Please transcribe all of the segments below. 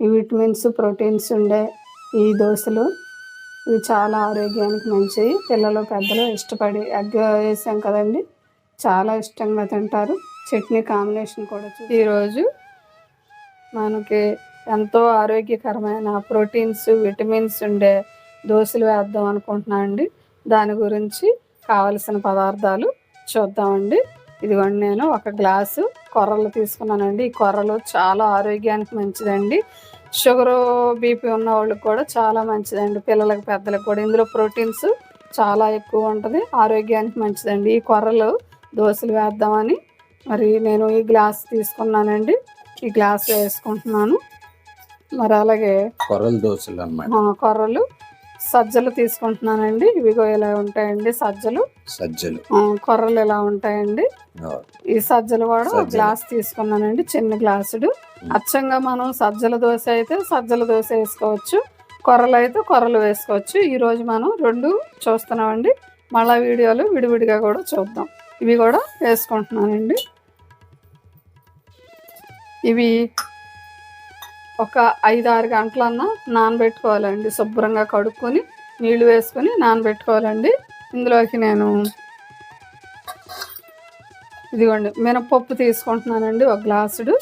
ఈ vitamins proteins ఉండే ఈ దోశలు ఇవి చాలా ఆరోగ్యానికి మంచివి. పిల్లలు పెద్దలు ఇష్టపడి ఎగ్ వేసాం కదండి, చాలా ఇష్టంగా తింటారు. చట్నీ కాంబినేషన్ కూడా ఈరోజు మనకి ఎంతో ఆరోగ్యకరమైన ప్రోటీన్స్ విటమిన్స్ ఉండే దోశలు వేద్దాం అనుకుంటున్నాను అండి. దాని గురించి కావలసిన పదార్థాలు చూద్దామండి. ఇదిగోండి, నేను ఒక గ్లాసు కొర్రలు తీసుకున్నానండి. ఈ కొర్రలు చాలా ఆరోగ్యానికి మంచిదండి. షుగరు బీపీ ఉన్న వాళ్ళకి కూడా చాలా మంచిదండి. పిల్లలకి పెద్దలకు కూడా ఇందులో ప్రోటీన్స్ చాలా ఎక్కువ ఉంటుంది, ఆరోగ్యానికి మంచిదండి. ఈ కొర్రలు దోశలు వేద్దామని మరి నేను ఈ గ్లాస్ తీసుకున్నానండి. ఈ గ్లాస్ వేసుకుంటున్నాను. మరి అలాగే కొర్రలు దోశలు అన్నమాట. కొర్రలు సజ్జలు తీసుకుంటున్నానండి. ఇవిగో ఇలా ఉంటాయండి సజ్జలు. కొర్రలు ఇలా ఉంటాయండి. ఈ సజ్జలు కూడా గ్లాస్ తీసుకున్నానండి, చిన్న గ్లాసుడు. అచ్చంగా మనం సజ్జల దోశ అయితే సజ్జల దోశ వేసుకోవచ్చు, కొర్రలు అయితే కొర్రలు వేసుకోవచ్చు. ఈరోజు మనం రెండు చూస్తున్నామండి, మళ్ళా వీడియోలు విడివిడిగా కూడా చూద్దాం. ఇవి కూడా వేసుకుంటున్నానండి. ఇవి ఒక 5-6 గంటలన్నా నానబెట్టుకోవాలండి. శుభ్రంగా కడుక్కొని నీళ్లు వేసుకొని నానబెట్టుకోవాలండి. ఇందులోకి నేను ఇదిగోండి మినపప్పు తీసుకుంటున్నానండి, ఒక గ్లాసుడు.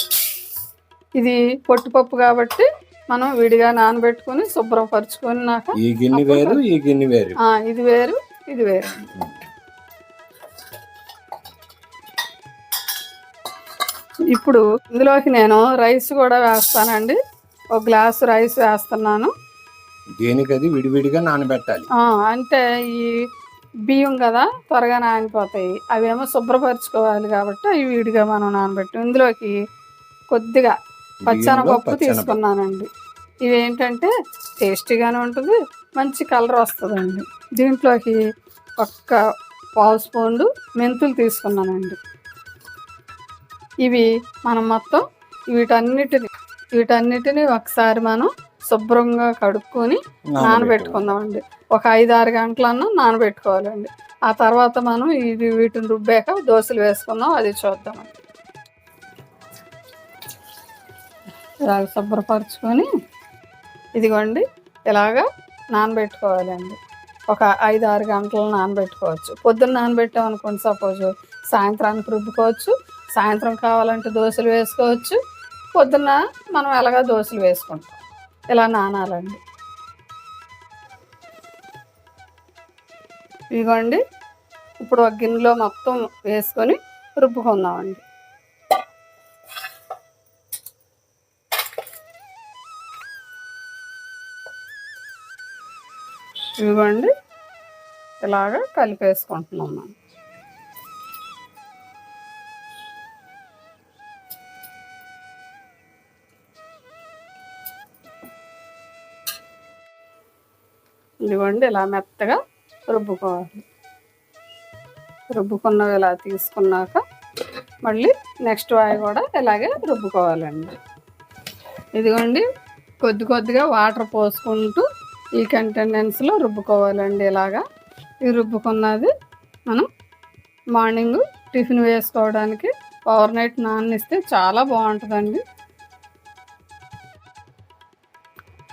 ఇది పొట్టుపప్పు కాబట్టి మనం విడిగా నానబెట్టుకుని శుభ్రపరచుకున్నాక ఇది వేరు ఇది వేరు. ఇప్పుడు ఇందులోకి నేను రైస్ కూడా వేస్తానండి. ఒక గ్లాసు రైస్ వేస్తున్నాను. దేనికది విడివిడిగా నానబెట్టాలి. అంటే ఈ బియ్యం కదా త్వరగా నానిపోతాయి, అవేమో శుభ్రపరచుకోవాలి కాబట్టి అవి విడిగా మనం నానబెట్టాం. ఇందులోకి కొద్దిగా పచ్చనపప్పు తీసుకున్నానండి. ఇవేంటంటే టేస్టీగానే ఉంటుంది, మంచి కలర్ వస్తుందండి. దీంట్లోకి ఒక్క 1/2 స్పూన్ మెంతులు తీసుకున్నానండి. ఇవి మనం మొత్తం వీటన్నిటిని ఒకసారి మనం శుభ్రంగా కడుక్కొని నానబెట్టుకుందామండి. ఒక 5-6 గంటలన్నా నానబెట్టుకోవాలండి. ఆ తర్వాత మనం వీటిని రుబ్బాక దోశలు వేసుకుందాం, అది చూద్దామండి. ఇలాగ శుభ్రపరచుకొని ఇదిగోండి ఇలాగా నానబెట్టుకోవాలండి. ఒక 5-6 గంటలు నానబెట్టుకోవచ్చు. పొద్దున్న నానబెట్టాం అనుకోండి, సపోజ్ సాయంత్రానికి రుబ్బుకోవచ్చు. సాయంత్రం కావాలంటే దోశలు వేసుకోవచ్చు. పొద్దున్న మనం ఎలాగా దోశలు వేసుకుంటాం, ఇలా నానాలండి. ఇదిగోండి, ఇప్పుడు ఒక గిన్నెలో మొత్తం వేసుకొని రుబ్బుకుందామండి. ఇదిగోండి ఇలాగా కలిపేసుకుంటున్నాం మనం. ఇదిగోండి ఇలా మెత్తగా రుబ్బుకోవాలి. రుబ్బుకున్నవి ఇలా తీసుకున్నాక మళ్ళీ నెక్స్ట్ వాయి కూడా ఇలాగే రుబ్బుకోవాలండి. ఇదిగోండి కొద్దిగా వాటర్ పోసుకుంటూ ఈ కంటెండెన్స్లో రుబ్బుకోవాలండి. ఇలాగా ఈ రుబ్బుకున్నది మనం మార్నింగ్ టిఫిన్ వేసుకోవడానికి ఓవర్ నైట్ నాననిస్తే చాలా బాగుంటుందండి.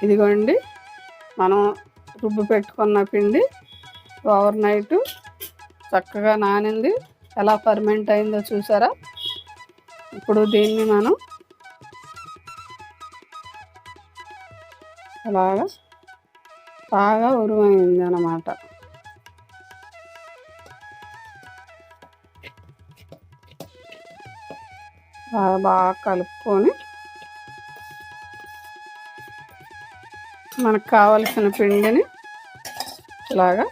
ఇదిగోండి మనం రుబ్బు పెట్టుకున్న పిండి ఓవర్ నైట్ చక్కగా నానింది, ఎలా ఫర్మెంట్ అయిందో చూసారా. ఇప్పుడు దీన్ని మనం అలాగా బాగా ఉరుమైంది అన్నమాట. బాగా కలుపుకొని మనకు కావలసిన పిండిని ఇలాగా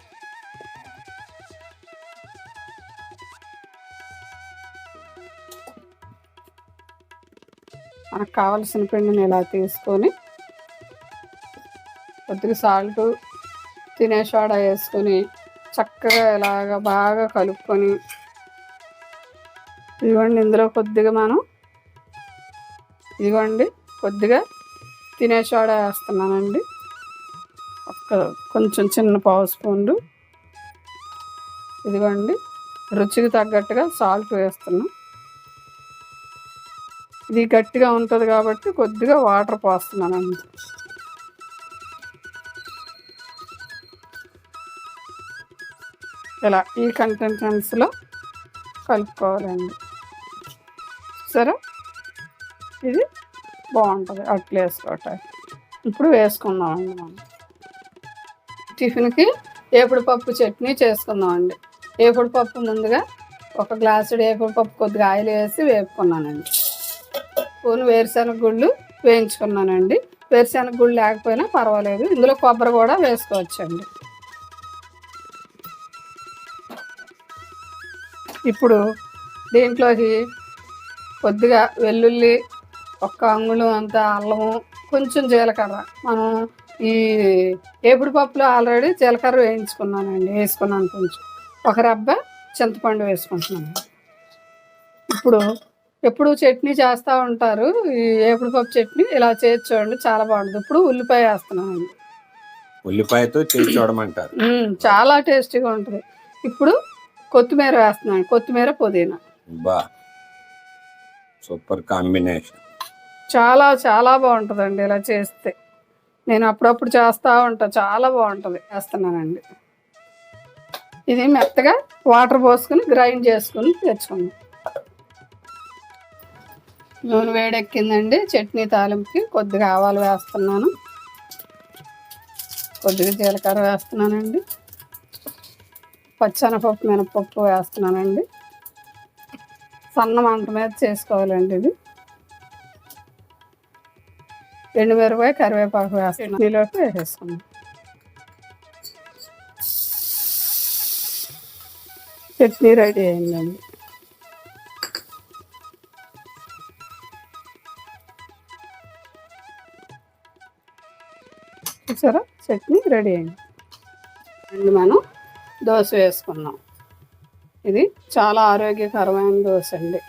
ఇలా తీసుకొని కొద్దిగా సాల్ట్ తినే సోడా వేసుకొని చక్కగా ఇలాగా బాగా కలుపుకొని ఇదిగోండి ఇందులో కొద్దిగా తినే సోడా వేస్తున్నానండి. కొంచెం చిన్న 1/2 స్పూన్. ఇదిగోండి రుచికి తగ్గట్టుగా సాల్ట్ వేస్తున్నాం. ఇది గట్టిగా ఉంటుంది కాబట్టి కొద్దిగా వాటర్ పోస్తున్నానండి. ఇలా ఈ కంటెంట్స్లో కలుపుకోవాలండి. సరే, ఇది బాగుంటుంది అట్లు వేసుకోవటానికి. ఇప్పుడు వేసుకుందామండి. మనం టిఫిన్కి ఏపుడు పప్పు చట్నీ చేసుకుందామండి. ఏపుడు పప్పు ముందుగా ఒక గ్లాసుడు ఏపుడు పప్పు కొద్దిగా ఆయిల్ వేసి వేపుకున్నానండి. స్పూన్ వేరుశనగ గుళ్ళు వేయించుకున్నానండి. వేరుశనగ గుళ్ళు లేకపోయినా పర్వాలేదు, ఇందులో కొబ్బరి కూడా వేసుకోవచ్చండి. ఇప్పుడు దీంట్లోకి కొద్దిగా వెల్లుల్లి, ఒక్క అంగుళం అంత అల్లము, కొంచెం జీలకర్ర. మనం ఈ ఏపుడు పప్పులో ఆల్రెడీ జీలకర్ర వేసుకున్నాను కొంచెం. ఒక రబ్బ చింతపండు వేసుకుంటున్నాను. ఇప్పుడు ఎప్పుడు చట్నీ చేస్తూ ఉంటారు, ఈ ఏపుడు పప్పు చట్నీ ఇలా చేసి చూడండి, చాలా బాగుంటుంది. ఇప్పుడు ఉల్లిపాయ వేస్తున్నానండి. ఉల్లిపాయతో చేసి చూడమంటారు. చాలా టేస్టీగా ఉంటుంది. ఇప్పుడు కొత్తిమీర వేస్తున్నాను, కొత్తిమీర, పుదీనా. బా, సూపర్ కాంబినేషన్. చాలా చాలా బాగుంటుందండి ఇలా చేస్తే. నేను అప్పుడప్పుడు చేస్తూ ఉంటా, చాలా బాగుంటుంది. వేస్తున్నానండి. ఇది మెత్తగా వాటర్ పోసుకుని గ్రైండ్ చేసుకుని తెచ్చుకుందాం. నూనె వేడెక్కిందండి. చట్నీ తాలింపుకి కొద్దిగా ఆవాలు వేస్తున్నాను, కొద్దిగా జీలకర్ర వేస్తున్నానండి, పచ్చెనపప్పు, మినపప్పు వేస్తున్నానండి. సన్న మంట మీద చేసుకోవాలండి ఇది. ఎండుమిరపకాయ, కరివేపాకు వేస్తున్నాను. చట్నీలోకి వేసేసుకున్నాం. చట్నీ రెడీ అయిందండి. చూసారా, చట్నీ రెడీ అయింది. అండ్ మనం దోశ వేసుకున్నాం. ఇది చాలా ఆరోగ్యకరమైన దోశ అండి.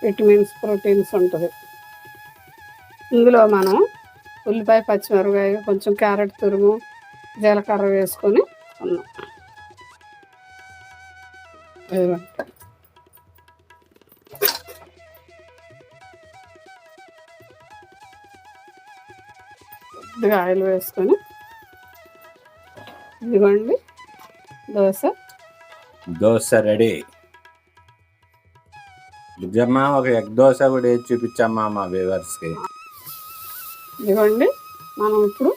విటమిన్స్, ప్రోటీన్స్ ఉంటుంది. ఇందులో మనం ఉల్లిపాయ, పచ్చిమిరపకాయ, కొంచెం క్యారెట్ తురుము, జీలకర్ర వేసుకొని ఉన్నాం. కొద్దిగా ఆయిల్ వేసుకొని, ఇదిగోండి దోశ రెడీ. నిజమ్మా, ఒక ఎగ్ దోశ కూడా వేసి చూపించమ్మా మా వ్యూవర్స్కి. ఇదిగోండి, మనం ఇప్పుడు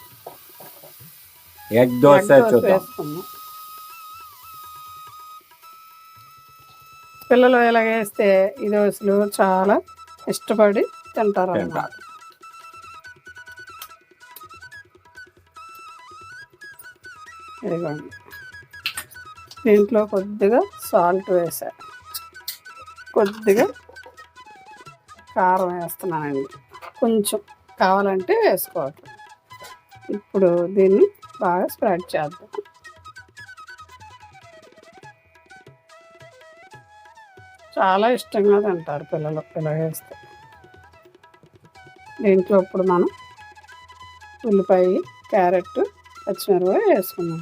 ఎగ్ దోశ వేసుకుందాం. పిల్లలు ఇలా వేస్తే ఈ దోశలు చాలా ఇష్టపడి తింటారు అన్నమాట. ఇదిగోండి, దీంట్లో కొద్దిగా సాల్ట్ వేసా, కొద్దిగా కారం వేస్తున్నానండి, కొంచెం కావాలంటే వేసుకోవాలి. ఇప్పుడు దీన్ని బాగా స్ప్రెడ్ చేద్దాం. చాలా ఇష్టంగా తింటారు పిల్లలు ఇలా వేస్తే. దీంట్లో ఇప్పుడు మనం ఉల్లిపాయ, క్యారెట్, పచ్చిమిరపకాయ వేసుకున్నాం.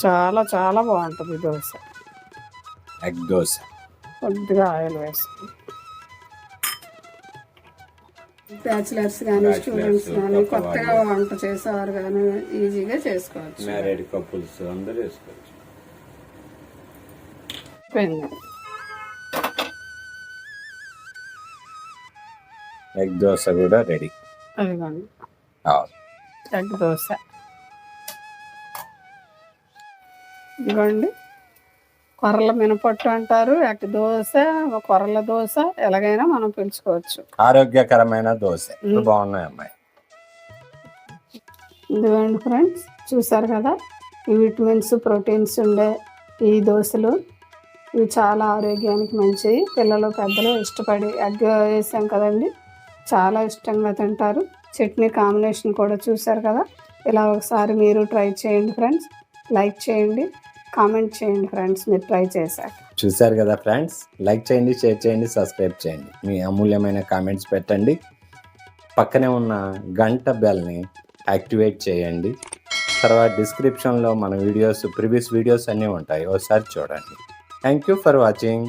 చాలా చాలా బాగుంటుంది దోశ, ఎగ్ దోశ. కొద్దిగా ఆయిల్ వేసుకున్నాం. బ్యాచిలర్స్ కానీ, స్టూడెంట్స్ కానీ, కొత్తగా వంట చేసేవారు కానీ ఈజీగా చేసుకోవచ్చు. మ్యారీడ్ కపుల్స్ అందరూ వేసుకోవచ్చు. ఎగ్ దోశ కూడా రెడీ. అదిగోండి ఎగ్ దోశ. ఇదిగోండి, కొర్రల మినపట్టు అంటారు, ఎగ్ దోశ, కొర్రల దోశ, ఎలాగైనా మనం పిలుచుకోవచ్చు. ఆరోగ్యకరమైన దోశ. బాగున్నాయి అమ్మాయి. ఇదిగోండి ఫ్రెండ్స్, చూసారు కదా, ఈ విటమిన్స్, ప్రోటీన్స్ ఉండే ఈ దోశలు. ఇవి చాలా ఆరోగ్యానికి మంచివి. పిల్లలు, పెద్దలు ఇష్టపడి ఎగ్ వేసాం కదండి, చాలా ఇష్టంగా తింటారు. చట్నీ కాంబినేషన్ కూడా చూసారు కదా. ఇలా ఒకసారి మీరు ట్రై చేయండి ఫ్రెండ్స్. లైక్ చేయండి, కామెంట్ చేయండి ఫ్రెండ్స్, మీరు ట్రై చేశాక. చూసారు కదా ఫ్రెండ్స్, లైక్ చేయండి, షేర్ చేయండి, సబ్స్క్రైబ్ చేయండి. మీ అమూల్యమైన కామెంట్స్ పెట్టండి. పక్కనే ఉన్న గంట బెల్ని యాక్టివేట్ చేయండి. తర్వాత డిస్క్రిప్షన్లో మన వీడియోస్, ప్రీవియస్ వీడియోస్ అన్నీ ఉంటాయి, ఒకసారి చూడండి. Thank you for watching.